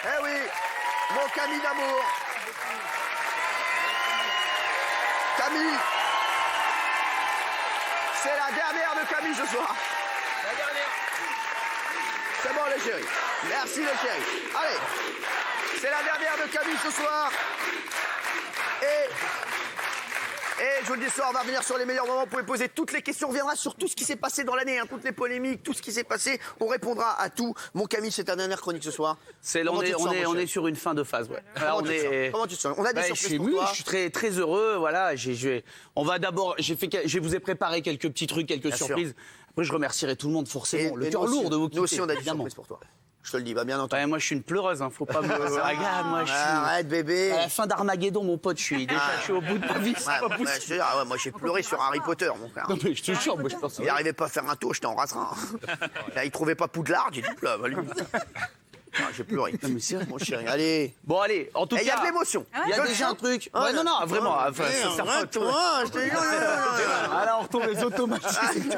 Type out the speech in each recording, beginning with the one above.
Eh oui, mon Camille d'amour. Camille. C'est la dernière de Camille ce soir. La dernière. C'est bon les chéris. Merci les chéris. Allez. C'est la dernière de Camille ce soir. Et je vous le dis ce soir, on va revenir sur les meilleurs moments. Vous pouvez poser toutes les questions. On reviendra sur tout ce qui s'est passé dans l'année, hein, toutes les polémiques, tout ce qui s'est passé. On répondra à tout. Mon Camille, c'est ta dernière chronique ce soir. On est sur une fin de phase. Ouais. Comment tu te sens? On a des surprises pour toi. Je suis très très heureux. Voilà. On va d'abord. Je vous ai préparé quelques petits trucs, quelques surprises. Après, je remercierai tout le monde forcément. Le cœur lourd de vous quitter. Nous aussi, on a des surprises pour toi. Je te le dis, bien entendu. Ouais, moi, je suis une pleureuse, hein. Faut pas me. Regarde, moi, je suis. Arrête, bébé. À la fin d'Armageddon, mon pote, je suis au bout de ma vie. Moi, j'ai pleuré sur Harry Potter, mon frère. Non, mais je te jure, moi, je pense. Il n'arrivait pas à faire un tour, j'étais en rasserin. Là, il trouvait pas Poudlard, j'ai dit, là, lui. J'ai pleuré. Non, mais c'est vrai, mon chéri. Allez. Bon, allez, en tout cas. Il y a de l'émotion. Il y a déjà un truc. Ouais, non, vraiment. Enfin, ça sert pas. Toi, je te jure. Ah là, on retombe les automatismes.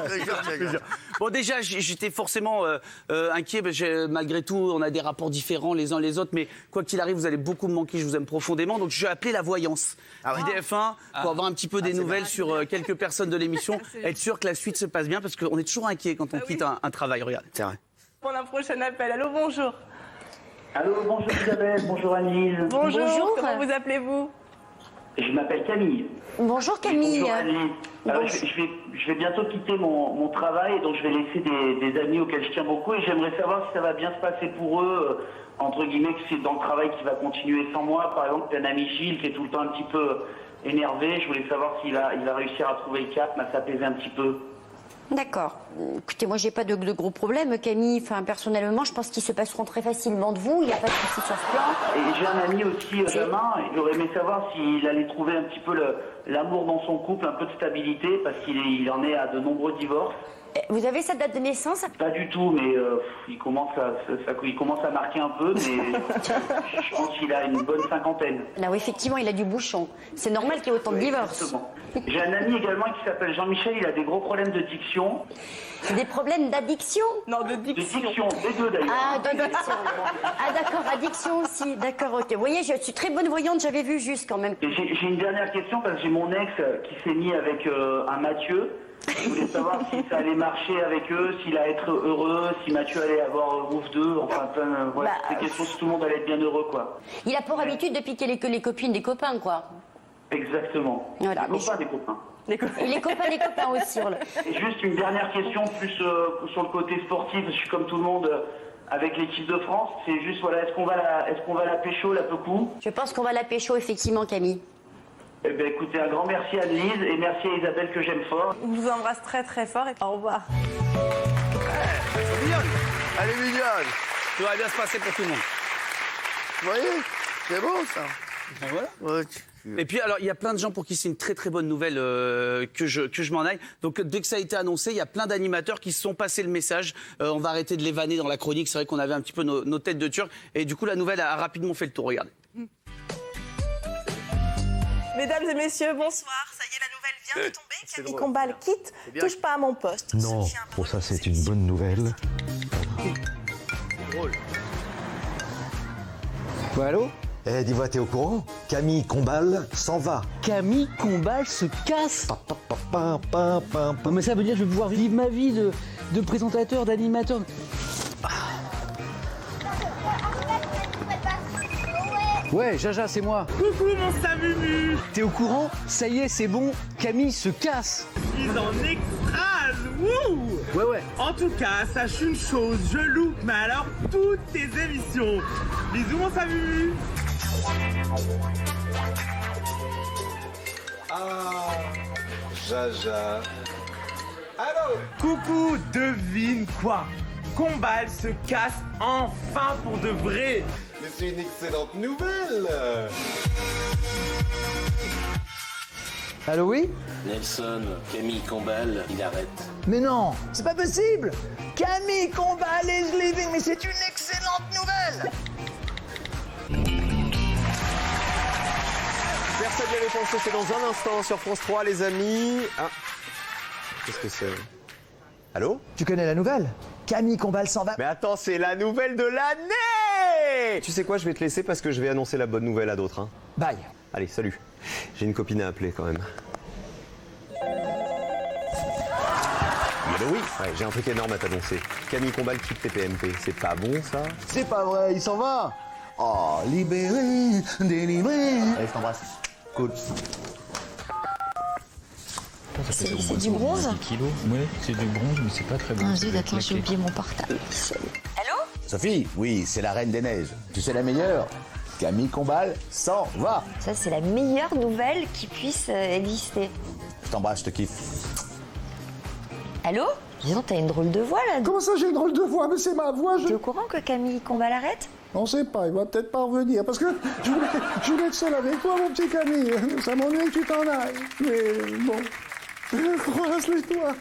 Bon, déjà, j'étais forcément inquiet. Malgré tout, on a des rapports différents les uns les autres. Mais quoi qu'il arrive, vous allez beaucoup me manquer. Je vous aime profondément. Donc, je vais appeler la voyance du DF1 pour avoir un petit peu des nouvelles sur quelques personnes de l'émission. Être sûr que la suite se passe bien parce qu'on est toujours inquiet quand on quitte un travail. Regarde. C'est vrai. Pour un prochain appel. Allô, bonjour. Allô, bonjour Isabelle, bonjour Annelise. Bonjour. Comment vous appelez-vous? Je m'appelle Camille. Bonjour Camille. Bonjour Annelise. Alors, je vais bientôt quitter mon travail, donc je vais laisser des amis auxquels je tiens beaucoup et j'aimerais savoir si ça va bien se passer pour eux, entre guillemets, que c'est dans le travail qui va continuer sans moi. Par exemple, un ami Gilles qui est tout le temps un petit peu énervé, je voulais savoir s'il va réussir à trouver le cap, à s'apaiser un petit peu. D'accord. Écoutez, moi j'ai pas de gros problèmes, Camille. Enfin, personnellement, je pense qu'ils se passeront très facilement de vous. Il n'y a pas de souci sur ce plan. Et j'ai un ami aussi, Jamin, et j'aurais aimé savoir s'il allait trouver un petit peu l'amour dans son couple, un peu de stabilité, parce qu'il en est à de nombreux divorces. Vous avez sa date de naissance? Pas du tout, mais il commence à marquer un peu, mais je pense qu'il a une bonne cinquantaine. Là où effectivement il a du bouchon. C'est normal qu'il y ait autant de divorces. Exactement. J'ai un ami également qui s'appelle Jean-Michel, il a des gros problèmes de diction. Des problèmes d'addiction? Non, de De diction. diction, les deux d'ailleurs. Ah, d'addiction. Ah d'accord, addiction aussi. D'accord, ok. Vous voyez, je suis très bonne voyante, j'avais vu juste quand même. Et j'ai une dernière question, parce que j'ai mon ex qui s'est mis avec un Mathieu. Je voulais savoir si ça allait marcher avec eux, s'il allait être heureux, si Mathieu allait avoir ouf d'eux, enfin voilà, ces questions, si tout le monde allait être bien heureux, quoi. Il a pour habitude de piquer les copines des copains, quoi. Exactement. Voilà, Les copains des copains. Et les copains des copains aussi. Voilà. Et juste une dernière question, plus sur le côté sportif, je suis comme tout le monde avec l'équipe de France, c'est juste, voilà, est-ce qu'on va la pécho, la Pecou? Je pense qu'on va la pécho, effectivement, Camille. Eh bien, écoutez, un grand merci à Annelise et merci à Isabelle que j'aime fort. Je vous embrasse très très fort et au revoir. C'est mignonne. Elle est mignonne. Tout va bien se passer pour tout le monde. Vous voyez? C'est beau, ça. Ben voilà. Ouais, Et puis alors il y a plein de gens pour qui c'est une très très bonne nouvelle que je m'en aille. Donc dès que ça a été annoncé, il y a plein d'animateurs qui se sont passés le message. On va arrêter de les vanner dans la chronique. C'est vrai qu'on avait un petit peu nos têtes de turc. Et du coup la nouvelle a rapidement fait le tour. Regardez. Mesdames et messieurs, bonsoir. Ça y est, la nouvelle vient de tomber. Camille Combal quitte. Touche pas à mon poste. Non, pour ça c'est une bonne nouvelle. drôle. Ouais, allô? Eh, dis-moi, t'es au courant? Camille Combal s'en va. Camille Combal se casse. Pa. Mais ça veut dire que je vais pouvoir vivre ma vie de présentateur, d'animateur. Ouais, Jaja, c'est moi. Coucou mon Samumu. T'es au courant? Ça y est, c'est bon. Camille se casse. Je suis en extase. Wouh. Ouais. En tout cas, sache une chose, je loupe, mais alors toutes tes émissions. Bisous mon Samumu. Ah, Jaja. Allô. Coucou, devine quoi? Combal se casse enfin pour de vrai. Mais c'est une excellente nouvelle. Allô, oui? Nelson, Camille Combal, il arrête. Mais non, c'est pas possible. Camille Combal is leaving, mais c'est une excellente nouvelle. Personne n'y avait pensé, c'est dans un instant sur France 3, les amis. Ah, qu'est-ce que c'est? Allô? Tu connais la nouvelle? Camille Combal s'en va. Mais attends, c'est la nouvelle de l'année! Allez. Tu sais quoi, je vais te laisser parce que je vais annoncer la bonne nouvelle à d'autres. Hein. Bye. Allez, salut. J'ai une copine à appeler quand même. Oui. Ouais, j'ai un truc énorme à t'annoncer. Camille Combal quitte TPMP. C'est pas bon, ça? C'est pas vrai, il s'en va. Oh, libéré, délivré. Allez, je t'embrasse. Cool. C'est du bronze? Oui, c'est du bronze, mais c'est pas très bon. Ah, zut, attends, j'ai oublié mon portable. Allô? Sophie, oui, c'est la reine des neiges. Tu sais la meilleure? Camille Combal s'en va. Ça, c'est la meilleure nouvelle qui puisse exister. Je t'embrasse, je te kiffe. Allô? Dis donc, t'as une drôle de voix là. Comment ça, j'ai une drôle de voix? Mais c'est ma voix, T'es au courant que Camille Combal arrête? On sait pas, il va peut-être pas revenir. Parce que je voulais être seul avec toi, mon petit Camille. Ça m'ennuie que tu t'en ailles. Mais bon. Croise-les-toi.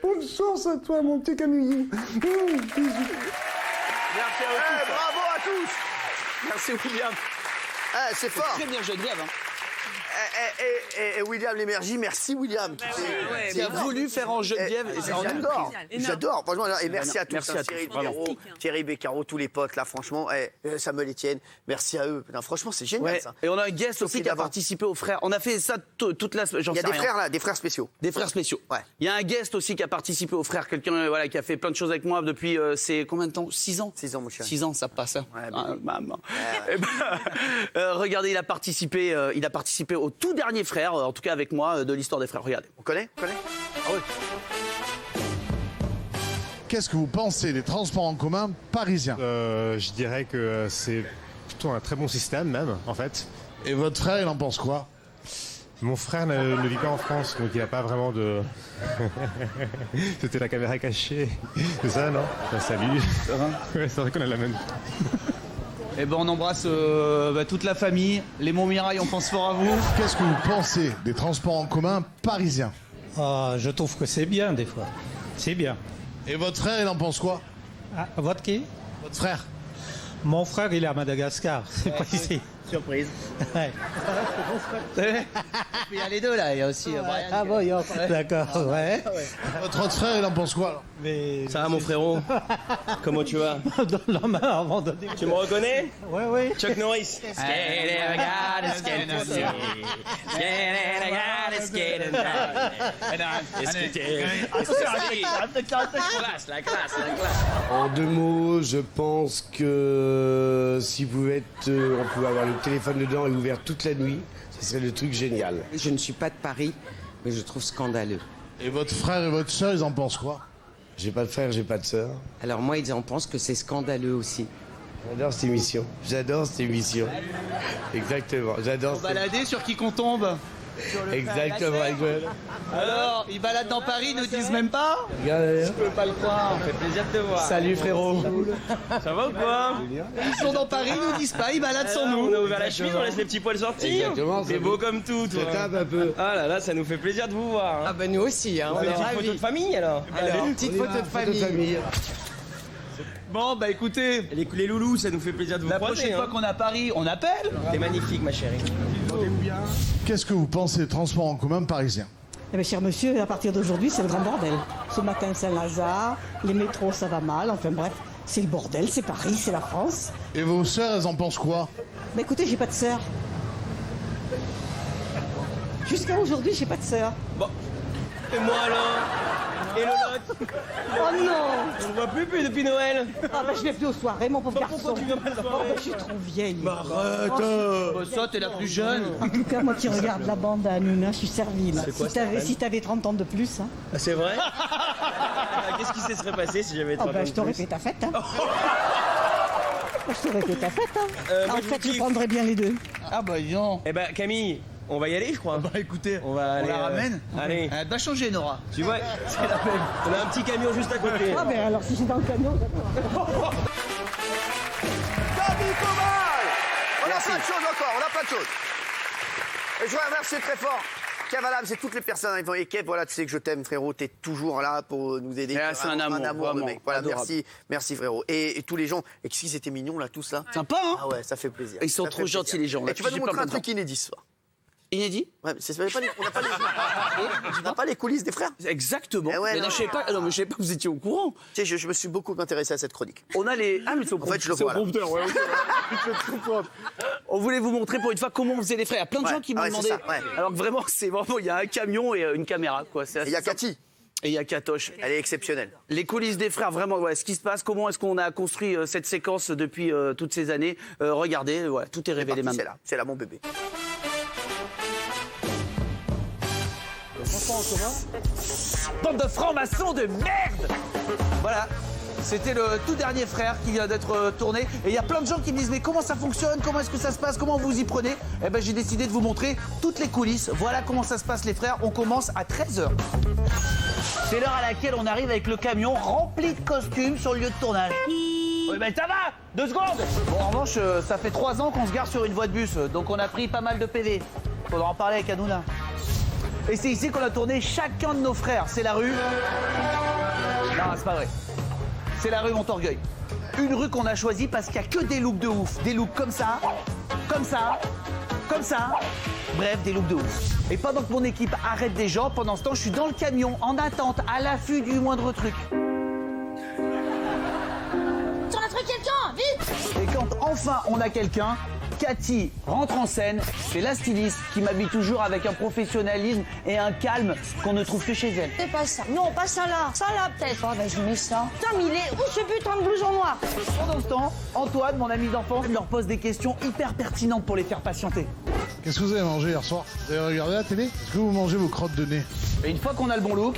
Bonne chance à toi, mon petit Camille. Bisous. Merci à vous tous. Bravo à tous. Merci William. C'est fort. Très bien Geneviève. Hein. Et William Lémergie, merci William. Qui a voulu faire en Geneviève. J'adore. Franchement, et merci à tous. Merci à tous. Thierry Béraud, Thierry Beccaro, tous les potes là, franchement. Samuel Etienne, merci à eux. Non, franchement, c'est génial ça. Et on a un guest aussi qui a participé aux frères. On a fait ça toute la semaine. Il y a des frères là, des frères spéciaux. Des frères spéciaux. Ouais. Il y a un guest aussi qui a participé aux frères. Quelqu'un voilà, qui a fait plein de choses avec moi depuis c'est combien de temps? 6 ans. 6 ans, mon cher. 6 ans, ça passe. Hein. Ouais, maman. Regardez, il a participé au tout dernier frère, en tout cas avec moi, de l'histoire des frères. Regardez. On connaît? Ah oui. Qu'est-ce que vous pensez des transports en commun parisiens? Je dirais que c'est plutôt un très bon système même, en fait. Et votre frère, il en pense quoi? Mon frère ne vit pas en France, donc il n'a pas vraiment de... C'était la caméra cachée. C'est ça, non? Salut. Ça va? Ouais, c'est vrai qu'on a la même. Eh ben on embrasse toute la famille. Les Montmirail, on pense fort à vous. Qu'est-ce que vous pensez des transports en commun parisiens? Je trouve que c'est bien des fois. C'est bien. Et votre frère, il en pense quoi? Votre qui? Votre frère. Mon frère, il est à Madagascar. C'est pas ici. Surprise. Ouais. Il y a les deux là, il y a aussi Brian. D'accord, ouais. Votre frère, il en pense quoi? Mais... Ça va mon frérot? Comment tu vas? Dans la main avant de dire. Tu me reconnais? Ouais. Chuck Norris. En 2 mots, je pense que si on pouvait avoir le téléphone dedans et ouvert toute la nuit, ce serait le truc génial. Je ne suis pas de Paris, mais je trouve scandaleux. Et votre frère et votre sœur, ils en pensent quoi? J'ai pas de frère, j'ai pas de sœur. Alors moi, ils en pensent que c'est scandaleux aussi. J'adore cette émission. Exactement, j'adore. Pour balader sur qui qu'on tombe. Exactement. Alors, ils baladent dans Paris, ils nous disent même pas? Regardez. Je peux pas le croire. Ça fait plaisir de te voir. Salut frérot. Ça va ou quoi? Ils sont dans Paris, ils nous disent pas, ils baladent sans nous. On a ouvert la chemise, on laisse les petits poils sortir. Exactement. C'est beau comme tout, toi. Ça tape un peu. Ah là là, ça nous fait plaisir de vous voir. Ah ben nous aussi, hein. On fait une petite photo de famille alors. Petite photo de famille. Bon, bah écoutez, les loulous, ça nous fait plaisir de vous la croiser. prochaine fois qu'on est à Paris, on appelle. T'es magnifique, ma chérie. Qu'est-ce que vous pensez des transports en commun parisiens? Eh bien, cher monsieur, à partir d'aujourd'hui, c'est le grand bordel. Ce matin, Saint-Lazare, les métros, ça va mal. Enfin bref, c'est le bordel, c'est Paris, c'est la France. Et vos sœurs, elles en pensent quoi? Bah écoutez, j'ai pas de sœur. Jusqu'à aujourd'hui, j'ai pas de sœur. Bon. Et moi alors? Et le lot? Oh non! On ne voit plus depuis Noël. Ah bah je vais plus aux soirées, mon pauvre garçon. Pourquoi tu viens pas aux soirées? Je suis trop vieille. Arrête! Bah ça, t'es la plus jeune. En tout cas, moi qui regarde la bande à Hanouna, je suis servie là. C'est quoi, Si t'avais 30 ans de plus, hein. Ah, c'est vrai? Qu'est-ce qui se serait passé si j'avais 30 ans bah de je t'aurais plus? fait ta fête, hein. Je t'aurais fait ta fête, hein. moi, En je fait, vous je prendrais bien les deux. Ah bah non. Eh ben Camille, on va y aller je crois. Bah écoutez, on va aller, la ramène. Allez. Elle va changer Nora. Tu vois, c'est la même. On a un petit camion juste à côté. Ah ben alors si c'est dans le camion, d'accord. Camille Combal! On a plein de choses encore, on a plein de choses. Et je voudrais remercier très fort Kev Adams, c'est toutes les personnes. Et Kev, voilà, tu sais que je t'aime, frérot. T'es toujours là pour nous aider. C'est un amour de mec. Voilà, adorable. merci, frérot. Et tous les gens. Et qu'est-ce qu'ils étaient mignons là, tous là. Sympa, hein? Ah ouais, ça fait plaisir. Ils sont Ça trop fait gentils plaisir. les gens. Là, Et tu vas nous j'ai montrer plein un de truc temps. inédit ce soir. Inédit? Ouais, mais on n'a pas les coulisses des frères. Exactement. Eh ouais, mais non, je savais pas que vous étiez au courant. Tu sais, je me suis beaucoup intéressé à cette chronique. On a les... Ah, mais c'est au En fait, je le vois là. On voulait vous montrer pour une fois comment on faisait les frères. Il y a plein de gens qui m'ont demandé. Alors que vraiment, il y a un camion et une caméra, quoi. Il y a Cathy. Et il y a Katoche. Elle est exceptionnelle. Les coulisses des frères, vraiment, ce qui se passe, comment est-ce qu'on a construit cette séquence depuis toutes ces années. Regardez, voilà, tout est révélé maintenant. C'est là, mon bébé. Bande de francs-maçons de merde! Voilà. C'était le tout dernier frère qui vient d'être tourné. Et il y a plein de gens qui me disent mais comment ça fonctionne? Comment est-ce que ça se passe? Comment vous y prenez? Eh ben j'ai décidé de vous montrer toutes les coulisses. Voilà comment ça se passe les frères. On commence à 13h. C'est l'heure à laquelle on arrive avec le camion rempli de costumes sur le lieu de tournage. Oui ben ça va! 2 secondes! Bon en revanche, ça fait 3 ans qu'on se gare sur une voie de bus. Donc on a pris pas mal de PV. Faudra en parler avec Hanouna. Et c'est ici qu'on a tourné chacun de nos frères. C'est la rue... Non, c'est pas vrai. C'est la rue Montorgueil. Une rue qu'on a choisie parce qu'il n'y a que des looks de ouf. Des looks comme ça, comme ça, comme ça. Bref, des looks de ouf. Et pendant que mon équipe arrête des gens, pendant ce temps, je suis dans le camion, en attente, à l'affût du moindre truc. Sur un truc, quelqu'un, vite! Et quand enfin on a quelqu'un, Cathy rentre en scène. C'est la styliste qui m'habille toujours avec un professionnalisme et un calme qu'on ne trouve que chez elle. C'est pas ça. Non, pas ça là. Ça là, peut-être. Oh, bah, je mets ça. Putain, mais il est où ce putain de blouson noir? Pendant ce temps, Antoine, mon ami d'enfance, leur pose des questions hyper pertinentes pour les faire patienter. Qu'est-ce que vous avez mangé hier soir? Vous avez regardé la télé? Est-ce que vous mangez vos crottes de nez? Et une fois qu'on a le bon look,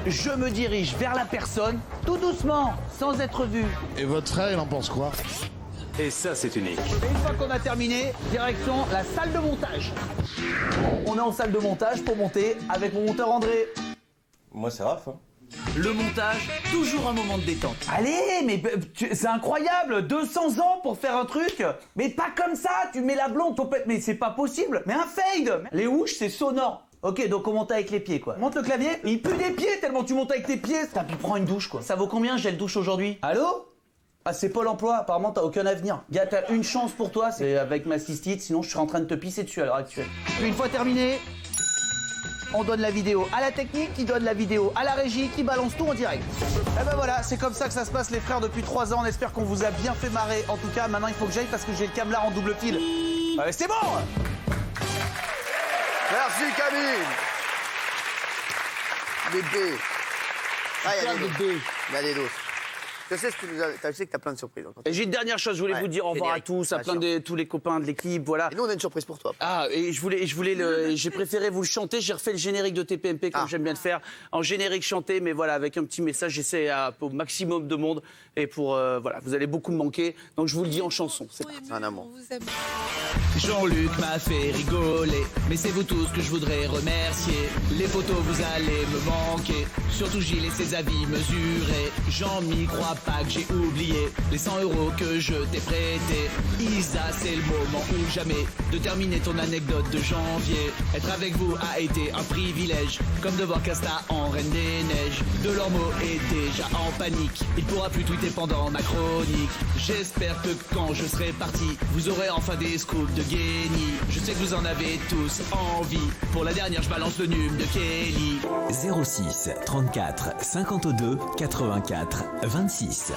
je me dirige vers la personne, tout doucement, sans être vu. Et votre frère, il en pense quoi? Et ça, c'est unique. Et une fois qu'on a terminé, direction la salle de montage. On est en salle de montage pour monter avec mon monteur André. Moi, c'est Raph. Le montage, toujours un moment de détente. Allez, mais c'est incroyable, 200 ans pour faire un truc. Mais pas comme ça, tu mets la blonde, mais c'est pas possible. Mais un fade. Les houches, c'est sonore. Ok, donc on monte avec les pieds, quoi. Monte le clavier, il pue des pieds tellement tu montes avec tes pieds. T'as pu prendre une douche, quoi. Ça vaut combien, gel douche aujourd'hui? Allô? Ah, c'est Pôle emploi, apparemment t'as aucun avenir. Gars, t'as une chance pour toi, c'est avec ma cystite, sinon je serais en train de te pisser dessus à l'heure actuelle. Puis une fois terminé, on donne la vidéo à la technique, qui donne la vidéo à la régie, qui balance tout en direct. Et ben voilà, c'est comme ça que ça se passe les frères depuis 3 ans, on espère qu'on vous a bien fait marrer. En tout cas, maintenant il faut que j'aille parce que j'ai le camelard en double fil. C'est bon! Merci Camille. Bébé. Ah, il y a des d'autres. Il y a des d'autres. Je sais que t'as plein de surprises. Et j'ai une dernière chose, je voulais vous dire au revoir à tous, à plein de tous les copains de l'équipe, voilà. Et nous on a une surprise pour toi. Ah, et j'ai préféré vous le chanter, j'ai refait le générique de TPMP comme j'aime bien le faire, en générique chanté, mais voilà, avec un petit message, j'essaie au maximum de monde, et pour, voilà, vous allez beaucoup me manquer, donc je vous le dis en chanson, c'est un amour. Jean-Luc m'a fait rigoler, mais c'est vous tous que je voudrais remercier. Les photos, vous allez me manquer, surtout Gilles et ses avis mesurés. Jean-Mi croit pas que j'ai oublié les 100 € que je t'ai prêtés. Isa, c'est le moment ou jamais de terminer ton anecdote de janvier. Être avec vous a été un privilège, comme de voir Casta en Reine des Neiges. Delormeau est déjà en panique, il pourra plus tweeter pendant ma chronique. J'espère que quand je serai parti, vous aurez enfin des scoops de génie. Je sais que vous en avez tous envie. Pour la dernière, je balance le num de Kelly. 06 34 52 84 26.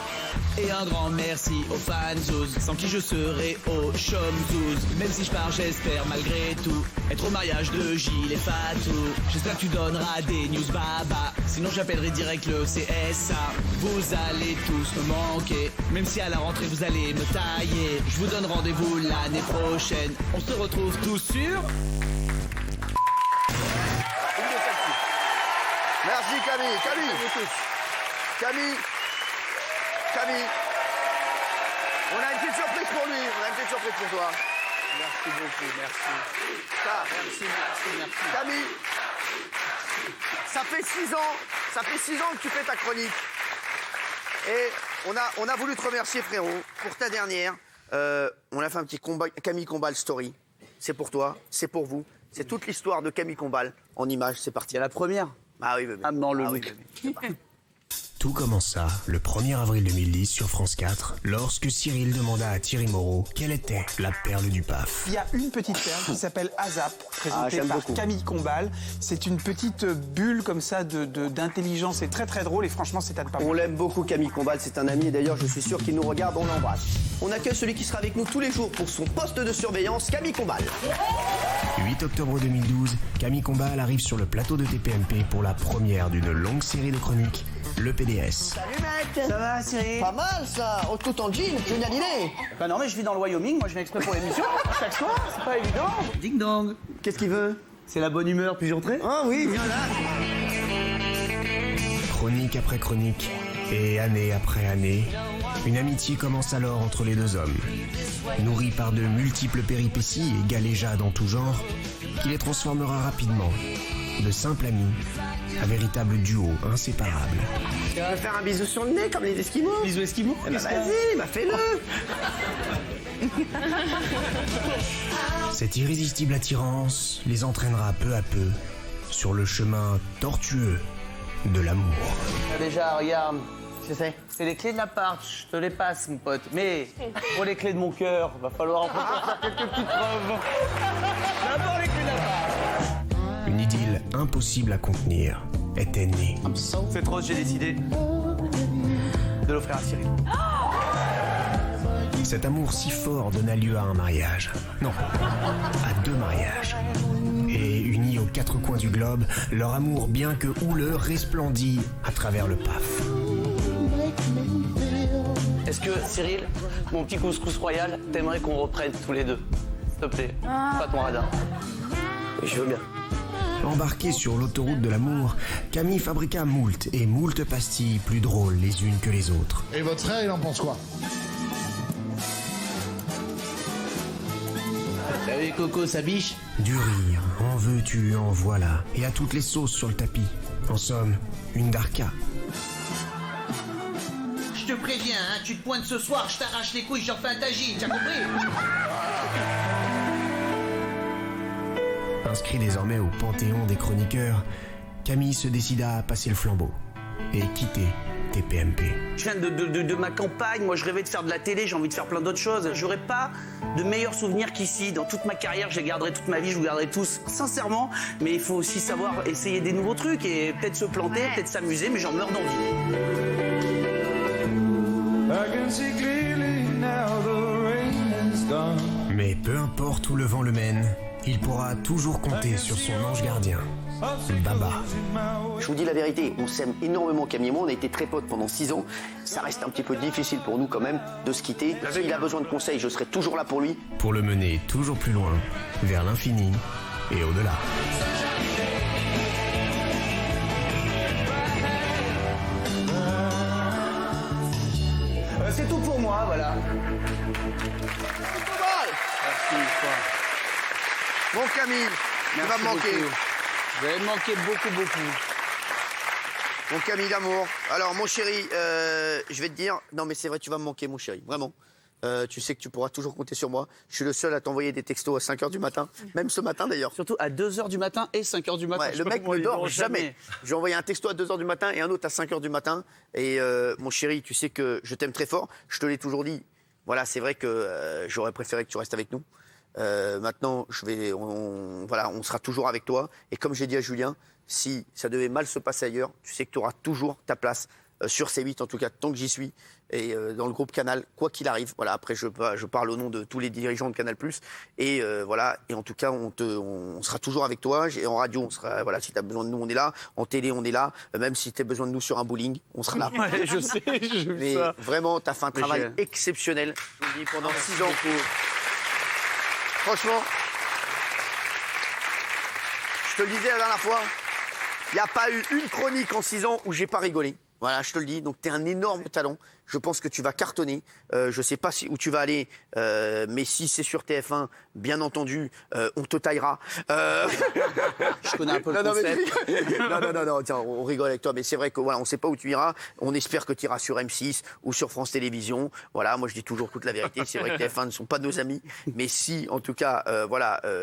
Et un grand merci aux fanzouz, sans qui je serais au chomzouz. Même si je pars, j'espère malgré tout être au mariage de Gilles et Fatou. J'espère que tu donneras des news baba, sinon j'appellerai direct le CSA. Vous allez tous me manquer, même si à la rentrée vous allez me tailler. Je vous donne rendez-vous l'année prochaine. On se retrouve tous sur... Merci Camille. On a une petite surprise pour lui. On a une petite surprise pour toi. Merci beaucoup, merci. Merci. Camille, ça fait 6 ans que tu fais ta chronique. Et on a voulu te remercier, frérot, pour ta dernière. On a fait un petit Camille Combal story. C'est pour toi, c'est pour vous. C'est toute l'histoire de Camille Combal en images. C'est parti. Il y a la première. Ah oui, Ah non, le look. Tout commença le 1er avril 2010 sur France 4, lorsque Cyril demanda à Thierry Moreau quelle était la perle du PAF. Il y a une petite perle qui s'appelle ASAP, présentée par Camille Combal. C'est une petite bulle comme ça d'intelligence, c'est très très drôle et franchement c'est à ne pas On l'aime beaucoup Camille Combal, c'est un ami et d'ailleurs je suis sûr qu'il nous regarde, on l'embrasse. On accueille celui qui sera avec nous tous les jours pour son poste de surveillance, Camille Combal. 8 octobre 2012, Camille Combal arrive sur le plateau de TPMP pour la première d'une longue série de chroniques, le PDS. Salut mec. Ça va, Cyril? Pas mal ça, oh, tout en jean, génial idée. Bah non mais je vis dans le Wyoming, moi je viens exprès pour l'émission, chaque soir, c'est pas évident. Ding dong. Qu'est-ce qu'il veut? C'est la bonne humeur, puis-je entrer? Ah oui, viens là. Chronique après chronique, et année après année, une amitié commence alors entre les deux hommes. Nourrie par de multiples péripéties et galéjades en tout genre, qui les transformera rapidement de simples amis à véritable duo inséparable. Tu vas faire un bisou sur le nez comme les Esquimaux. Bisous Esquimaux? Eh ben, vas-y, bah fais-le. Cette irrésistible attirance les entraînera peu à peu sur le chemin tortueux de l'amour. Déjà, regarde. Je sais. C'est les clés de l'appart, je te les passe, mon pote. Mais pour les clés de mon cœur, va falloir encore faire quelques petites preuves. D'abord les clés d'appart. Une idylle impossible à contenir était née. Cette rose, j'ai décidé de l'offrir à Cyril. Cet amour si fort donna lieu à un mariage. Non, à 2 mariages. Et unis aux 4 coins du globe, leur amour, bien que houleux, resplendit à travers le PAF. Est-ce que, Cyril, mon petit couscous royal, t'aimerais qu'on reprenne tous les deux? S'il te plaît, pas ton radar. Je veux bien. Embarquée sur l'autoroute de l'amour, Camille fabriqua moult et moult pastilles plus drôles les unes que les autres. Et votre frère, il en pense quoi? Salut Coco, ça biche? Du rire, en veux-tu, en voilà, et à toutes les sauces sur le tapis. En somme, une darka. Je te préviens, hein, tu te pointes ce soir, je t'arrache les couilles, j'en fais un tagine, t'as compris? Inscrit désormais au panthéon des chroniqueurs, Camille se décida à passer le flambeau et quitter TPMP. Je viens de ma campagne, moi je rêvais de faire de la télé, j'ai envie de faire plein d'autres choses. J'aurais pas de meilleurs souvenirs qu'ici. Dans toute ma carrière, je les garderai toute ma vie, je vous garderai tous, sincèrement. Mais il faut aussi savoir essayer des nouveaux trucs et peut-être se planter, peut-être s'amuser, mais j'en meurs d'envie. Mais peu importe où le vent le mène, il pourra toujours compter sur son ange gardien, Baba. Je vous dis la vérité, on s'aime énormément Camille et moi, on a été très potes pendant 6 ans. Ça reste un petit peu difficile pour nous quand même de se quitter. S'il a besoin de conseils, je serai toujours là pour lui. Pour le mener toujours plus loin, vers l'infini et au-delà. C'est tout pour moi, voilà. Bon Camille, tu vas me manquer. Vous allez me manquer beaucoup. Mon Camille d'amour. Alors mon chéri, je vais te dire, non mais c'est vrai, tu vas me manquer mon chéri, vraiment. Tu sais que tu pourras toujours compter sur moi. Je suis le seul à t'envoyer des textos à 5h du matin, même ce matin d'ailleurs. Surtout à 2h du matin et 5h du matin. Ouais, le mec ne dort jamais. J'ai envoyé un texto à 2h du matin et un autre à 5h du matin. Et mon chéri, tu sais que je t'aime très fort. Je te l'ai toujours dit. Voilà, c'est vrai que j'aurais préféré que tu restes avec nous. Maintenant, on sera toujours avec toi. Et comme j'ai dit à Julien, si ça devait mal se passer ailleurs, tu sais que tu auras toujours ta place sur C8, en tout cas tant que j'y suis, et dans le groupe Canal, quoi qu'il arrive. Voilà, après, je parle au nom de tous les dirigeants de Canal+. Et voilà, et en tout cas, on sera toujours avec toi. En radio, on sera, voilà, si tu as besoin de nous, on est là. En télé, on est là. Même si tu as besoin de nous sur un bowling, on sera là. Ouais, je sais, je Mais ça. vraiment, tu as fait un travail exceptionnel. Je vous le dis, pendant 6 ans. Franchement, je te le disais la dernière fois, il n'y a pas eu une chronique en 6 ans où j'ai pas rigolé. Voilà, je te le dis. Donc, tu es un énorme talent. Je pense que tu vas cartonner. Je ne sais pas où tu vas aller, mais si c'est sur TF1, bien entendu, on te taillera. Je connais un peu le concept. Non, tiens, on rigole avec toi, mais c'est vrai que voilà, on ne sait pas où tu iras. On espère que tu iras sur M6 ou sur France Télévisions. Voilà, moi je dis toujours toute la vérité. C'est vrai que TF1 ne sont pas nos amis, mais si, en tout cas,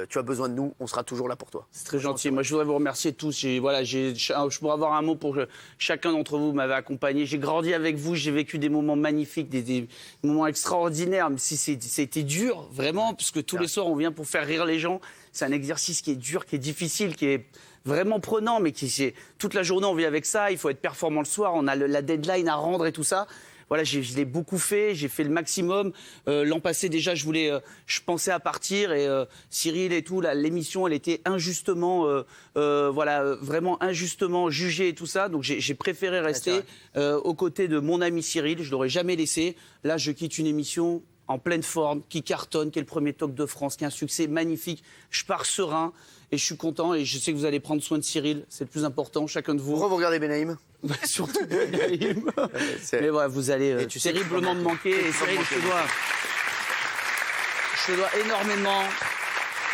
tu as besoin de nous, on sera toujours là pour toi. C'est très gentil. Moi, je voudrais vous remercier tous. Je pourrais avoir un mot pour chacun d'entre vous. m'avez accompagné. J'ai grandi avec vous, j'ai vécu des moments magnifiques, des moments extraordinaires, même si c'était dur, vraiment, parce que tous les soirs, on vient pour faire rire les gens. C'est un exercice qui est dur, qui est difficile, qui est vraiment prenant, mais toute la journée, on vit avec ça. Il faut être performant le soir, on a la deadline à rendre et tout ça. Voilà, je l'ai beaucoup fait, j'ai fait le maximum. L'an passé, déjà, je pensais à partir et Cyril et tout, l'émission, elle était injustement, vraiment injustement jugée et tout ça. Donc, j'ai préféré rester aux côtés de mon ami Cyril. Je l'aurais jamais laissé. Là, je quitte une émission en pleine forme, qui cartonne, qui est le premier Talk de France, qui a un succès magnifique. Je pars serein et je suis content et je sais que vous allez prendre soin de Cyril. C'est le plus important, chacun de vous. Pourquoi vous regardez Benaïm? Surtout Benaïm. Mais voilà, vous allez terriblement me manquer. Et Cyril, je te dois énormément.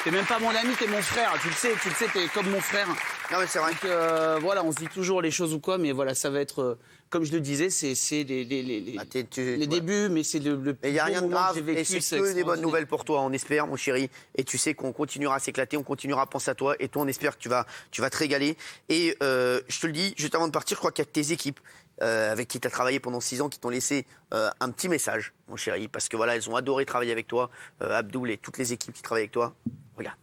T'es même pas mon ami, t'es mon frère. Tu le sais, t'es comme mon frère. Non mais c'est vrai. Donc voilà, on se dit toujours les choses ou quoi, mais voilà, ça va être, comme je le disais, c'est les débuts, mais c'est le plus il n'y a beau rien de moment grave, que j'ai vécu. et c'est que des bonnes nouvelles pour toi, on espère, mon chéri. Et tu sais qu'on continuera à s'éclater, on continuera à penser à toi, et toi, on espère que tu vas te régaler. Et je te le dis, juste avant de partir, je crois qu'il y a tes équipes avec qui tu as travaillé pendant 6 ans, qui t'ont laissé un petit message, mon chéri, parce que voilà, elles ont adoré travailler avec toi, Abdoul et toutes les équipes qui travaillent avec toi. Regarde.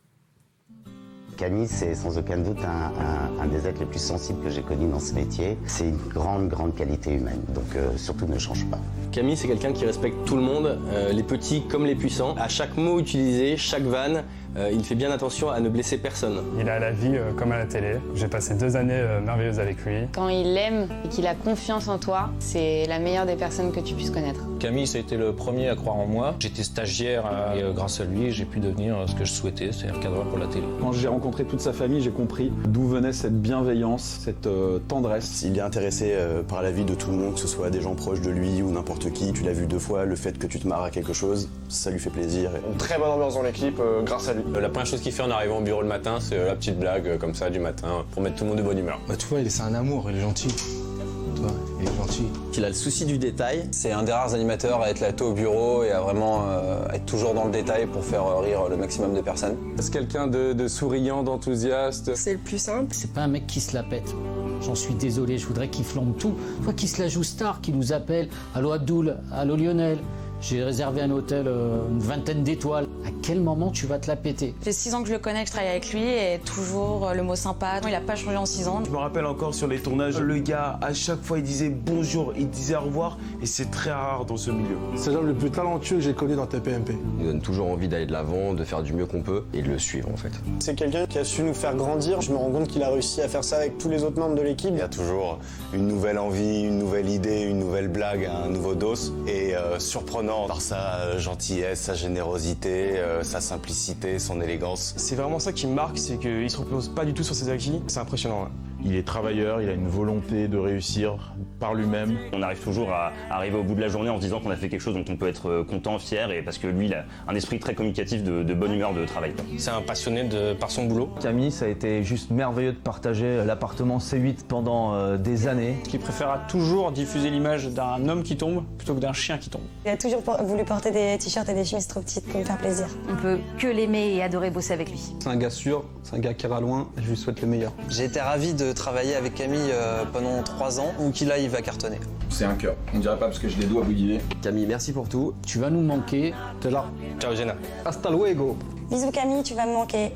Camille, c'est sans aucun doute un des êtres les plus sensibles que j'ai connus dans ce métier. C'est une grande qualité humaine, donc surtout ne change pas. Camille, c'est quelqu'un qui respecte tout le monde, les petits comme les puissants. À chaque mot utilisé, chaque vanne, il fait bien attention à ne blesser personne. Il a la vie comme à la télé. J'ai passé 2 années merveilleuses avec lui. Quand il aime et qu'il a confiance en toi, c'est la meilleure des personnes que tu puisses connaître. Camille, ça a été le premier à croire en moi. J'étais stagiaire et grâce à lui, j'ai pu devenir ce que je souhaitais, c'est-à-dire cadreur pour la télé. Quand j'ai rencontré toute sa famille, j'ai compris d'où venait cette bienveillance, cette tendresse. Il est intéressé par la vie de tout le monde, que ce soit des gens proches de lui ou n'importe qui. Tu l'as vu 2 fois, le fait que tu te marres à quelque chose, ça lui fait plaisir. Une très bonne ambiance dans l'équipe grâce à lui. La première chose qu'il fait en arrivant au bureau le matin, c'est la petite blague comme ça du matin pour mettre tout le monde de bonne humeur. Tu vois, c'est un amour, il est gentil. Tu vois, il est gentil. Il a le souci du détail. C'est un des rares animateurs à être là tôt au bureau et à vraiment être toujours dans le détail pour faire rire le maximum de personnes. C'est quelqu'un de souriant, d'enthousiaste. C'est le plus simple. C'est pas un mec qui se la pète. J'en suis désolé, je voudrais qu'il flambe tout. Toi qui se la joue star, qui nous appelle. Allô Abdoul, allô Lionel. J'ai réservé un hôtel, une 20aine d'étoiles. À quel moment tu vas te la péter? J'ai 6 ans que je le connais, que je travaille avec lui et toujours le mot sympa. Il n'a pas changé en 6 ans. Je me rappelle encore sur les tournages, le gars, à chaque fois, il disait bonjour, il disait au revoir et c'est très rare dans ce milieu. C'est l'homme le plus talentueux que j'ai connu dans TPMP. Il nous donne toujours envie d'aller de l'avant, de faire du mieux qu'on peut et de le suivre en fait. C'est quelqu'un qui a su nous faire grandir. Je me rends compte qu'il a réussi à faire ça avec tous les autres membres de l'équipe. Il y a toujours une nouvelle envie, une nouvelle idée, une nouvelle blague, un nouveau dos et surprenant par sa gentillesse, sa générosité, sa simplicité, son élégance. C'est vraiment ça qui me marque, c'est qu'il se repose pas du tout sur ses acquis. C'est impressionnant. Il est travailleur, il a une volonté de réussir par lui-même. On arrive toujours à arriver au bout de la journée en se disant qu'on a fait quelque chose dont on peut être content, fier, et parce que lui, il a un esprit très communicatif de bonne humeur de travail. C'est un passionné par son boulot. Camille, ça a été juste merveilleux de partager l'appartement C8 pendant des années. Qui préférera toujours diffuser l'image d'un homme qui tombe plutôt que d'un chien qui tombe. Il a toujours voulu porter des t-shirts et des chemises trop petites pour me faire plaisir. On peut que l'aimer et adorer bosser avec lui. C'est un gars sûr, c'est un gars qui ira loin et je lui souhaite le meilleur. J'ai été ravi de travailler avec Camille pendant 3 ans, où qu'il aille, il va cartonner. C'est un cœur, on dirait pas parce que je l'ai doigts bouillés. Camille, merci pour tout. Tu vas nous manquer. T'es là. Ciao Jenna. Hasta luego. Bisous Camille, tu vas me manquer.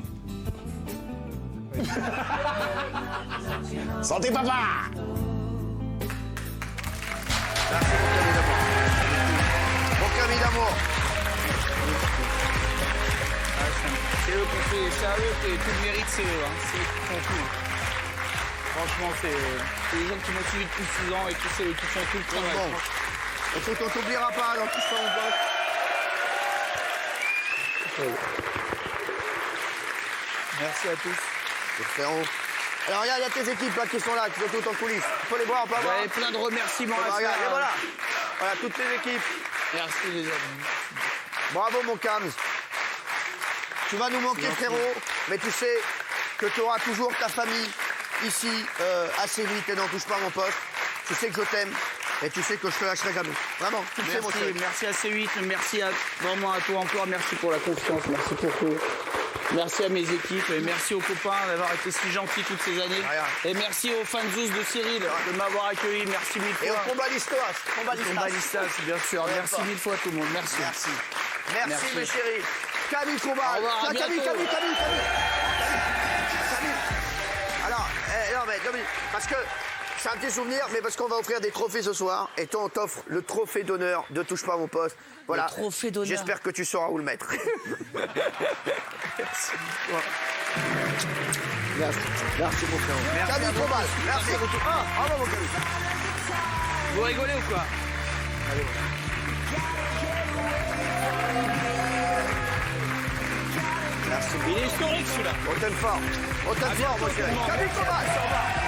Santé papa! Bon Camille d'amour. C'est eux qu'on fait, c'est à eux que tout le mérite, c'est eux. C'est eux qui font tout. Franchement, c'est les gens qui m'ont suivi depuis 6 ans et qui font tout le travail. On t'oubliera pas dans tout ça, on bosse. Merci à tous. Frérot. Alors regarde, il y a tes équipes là qui sont là, qui sont toutes en coulisses. On peut les voir, on peut voir. J'avais plein de remerciements à Regarde, faire. et voilà. Voilà, toutes les équipes. Merci les amis. Bravo mon Cams. Tu vas nous manquer frérot, mais tu sais que tu auras toujours ta famille ici à C8 et n'en touche pas mon poste. Tu sais que je t'aime et tu sais que je te lâcherai jamais. Vraiment, tu le sais mon chéri. Merci à C8, merci vraiment à toi encore, merci pour la confiance, merci pour tout. Merci à mes équipes et merci aux copains d'avoir été si gentils toutes ces années. Et merci aux fans de Cyril de m'avoir accueilli. Merci mille fois. Et au Combalistas. Combalistas, bien sûr. Merci mille fois tout le monde. Merci. Merci mes chéris. Camille Combal. Au revoir, à Camille. bientôt. Alors, non mais parce que c'est un petit souvenir, mais parce qu'on va offrir des trophées ce soir. Et toi, on t'offre le trophée d'honneur de Touche pas à mon poste. Voilà. Le trophée d'honneur. J'espère que tu sauras où le mettre. Merci mon frère. Merci Camille Combal. Merci. Bravo mon Camille. Vous rigolez ou quoi? Allez. Merci. Il est historique celui-là. On t'aime fort, mon chéri. Camille Combal.